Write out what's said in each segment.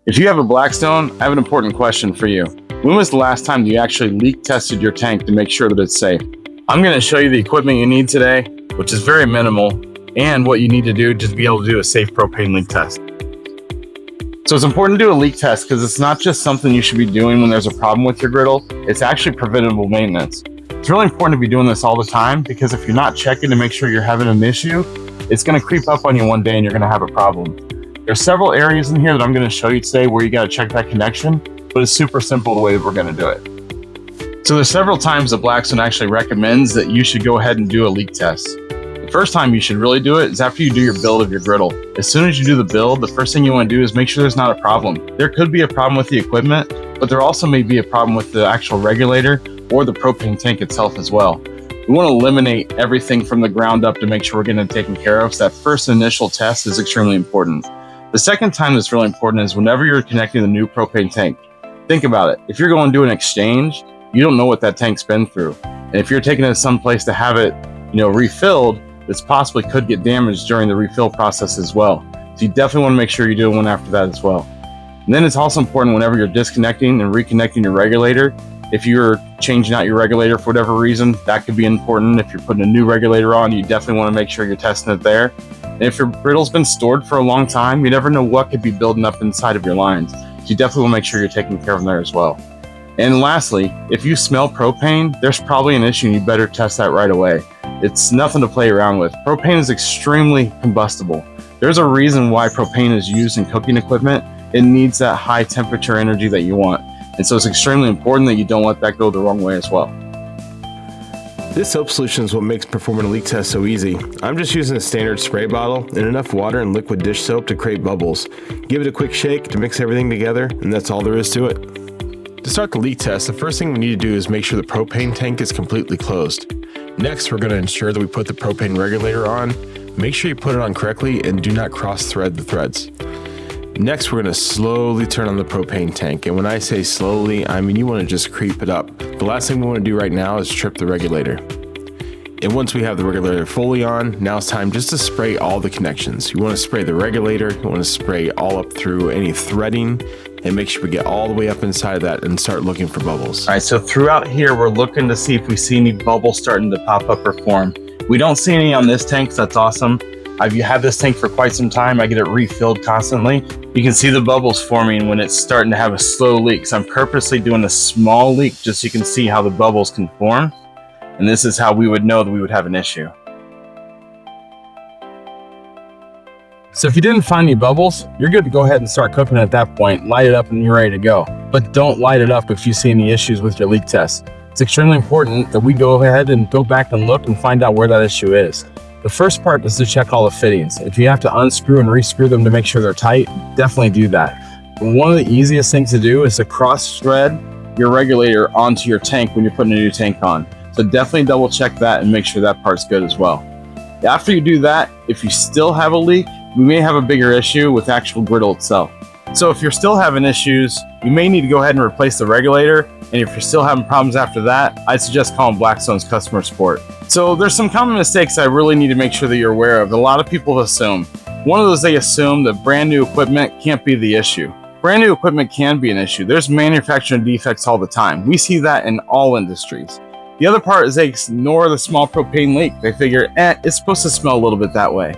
If you have a Blackstone, I have an important question for you. When was the last time you actually leak tested your tank to make sure that it's safe? I'm going to show you the equipment you need today, which is very minimal, and what you need to do to be able to do a safe propane leak test. So it's important to do a leak test because it's not just something you should be doing when there's a problem with your griddle, it's actually preventable maintenance. It's really important to be doing this all the time because if you're not checking to make sure you're having an issue, it's going to creep up on you one day and you're going to have a problem. There's several areas in here that I'm going to show you today where you got to check that connection, but it's super simple the way that we're going to do it. So there's several times that Blackstone actually recommends that you should go ahead and do a leak test. The first time you should really do it is after you do your build of your griddle. As soon as you do the build, the first thing you want to do is make sure there's not a problem. There could be a problem with the equipment, but there also may be a problem with the actual regulator or the propane tank itself as well. We want to eliminate everything from the ground up to make sure we're getting it taken care of. So that first initial test is extremely important. The second time that's really important is whenever you're connecting the new propane tank. Think about it. If you're going to do an exchange, you don't know what that tank's been through. And if you're taking it someplace to have it, refilled, this possibly could get damaged during the refill process as well. So you definitely want to make sure you're doing one after that as well. And then it's also important whenever you're disconnecting and reconnecting your regulator. If you're changing out your regulator for whatever reason, that could be important. If you're putting a new regulator on, you definitely want to make sure you're testing it there. And if your griddle's been stored for a long time, you never know what could be building up inside of your lines. So you definitely want to make sure you're taking care of them there as well. And lastly, if you smell propane, there's probably an issue and you better test that right away. It's nothing to play around with. Propane is extremely combustible. There's a reason why propane is used in cooking equipment. It needs that high temperature energy that you want. And so it's extremely important that you don't let that go the wrong way as well. This soap solution is what makes performing a leak test so easy. I'm just using a standard spray bottle and enough water and liquid dish soap to create bubbles. Give it a quick shake to mix everything together, and that's all there is to it. To start the leak test, the first thing we need to do is make sure the propane tank is completely closed. Next, we're going to ensure that we put the propane regulator on. Make sure you put it on correctly and do not cross-thread the threads. Next, we're going to slowly turn on the propane tank. And when I say slowly, I mean you want to just creep it up. The last thing we want to do right now is trip the regulator. And once we have the regulator fully on, now it's time just to spray all the connections. You want to spray the regulator, you want to spray all up through any threading, and make sure we get all the way up inside of that and start looking for bubbles. All right, so throughout here, we're looking to see if we see any bubbles starting to pop up or form. We don't see any on this tank, so that's awesome. I've had this tank for quite some time. I get it refilled constantly. You can see the bubbles forming when it's starting to have a slow leak. So I'm purposely doing a small leak just so you can see how the bubbles can form. And this is how we would know that we would have an issue. So if you didn't find any bubbles, you're good to go ahead and start cooking at that point. Light it up and you're ready to go. But don't light it up if you see any issues with your leak test. It's extremely important that we go ahead and go back and look and find out where that issue is. The first part is to check all the fittings. If you have to unscrew and rescrew them to make sure they're tight, definitely do that. But one of the easiest things to do is to cross-thread your regulator onto your tank when you're putting a new tank on. So definitely double check that and make sure that part's good as well. After you do that, if you still have a leak, we may have a bigger issue with the actual griddle itself. So if you're still having issues, you may need to go ahead and replace the regulator. And if you're still having problems after that, I'd suggest calling Blackstone's customer support. So there's some common mistakes I really need to make sure that you're aware of. A lot of people assume. One of those, they assume that brand new equipment can't be the issue. Brand new equipment can be an issue. There's manufacturing defects all the time. We see that in all industries. The other part is they ignore the small propane leak. They figure, it's supposed to smell a little bit that way.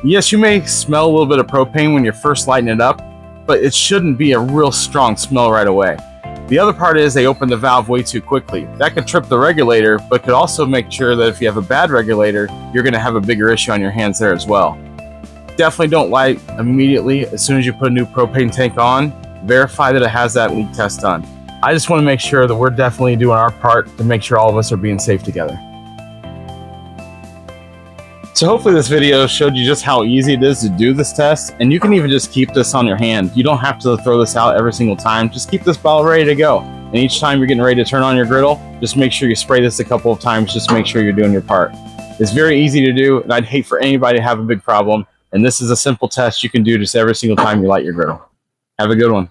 Yes, you may smell a little bit of propane when you're first lighting it up, but it shouldn't be a real strong smell right away. The other part is they open the valve way too quickly. That could trip the regulator, but could also make sure that if you have a bad regulator, you're going to have a bigger issue on your hands there as well. Definitely don't light immediately as soon as you put a new propane tank on. Verify that it has that leak test done. I just want to make sure that we're definitely doing our part to make sure all of us are being safe together. So hopefully this video showed you just how easy it is to do this test, and you can even just keep this on your hand. You don't have to throw this out every single time. Just keep this bottle ready to go. And each time you're getting ready to turn on your griddle, just make sure you spray this a couple of times, just to make sure you're doing your part. It's very easy to do, and I'd hate for anybody to have a big problem. And this is a simple test you can do just every single time you light your griddle. Have a good one.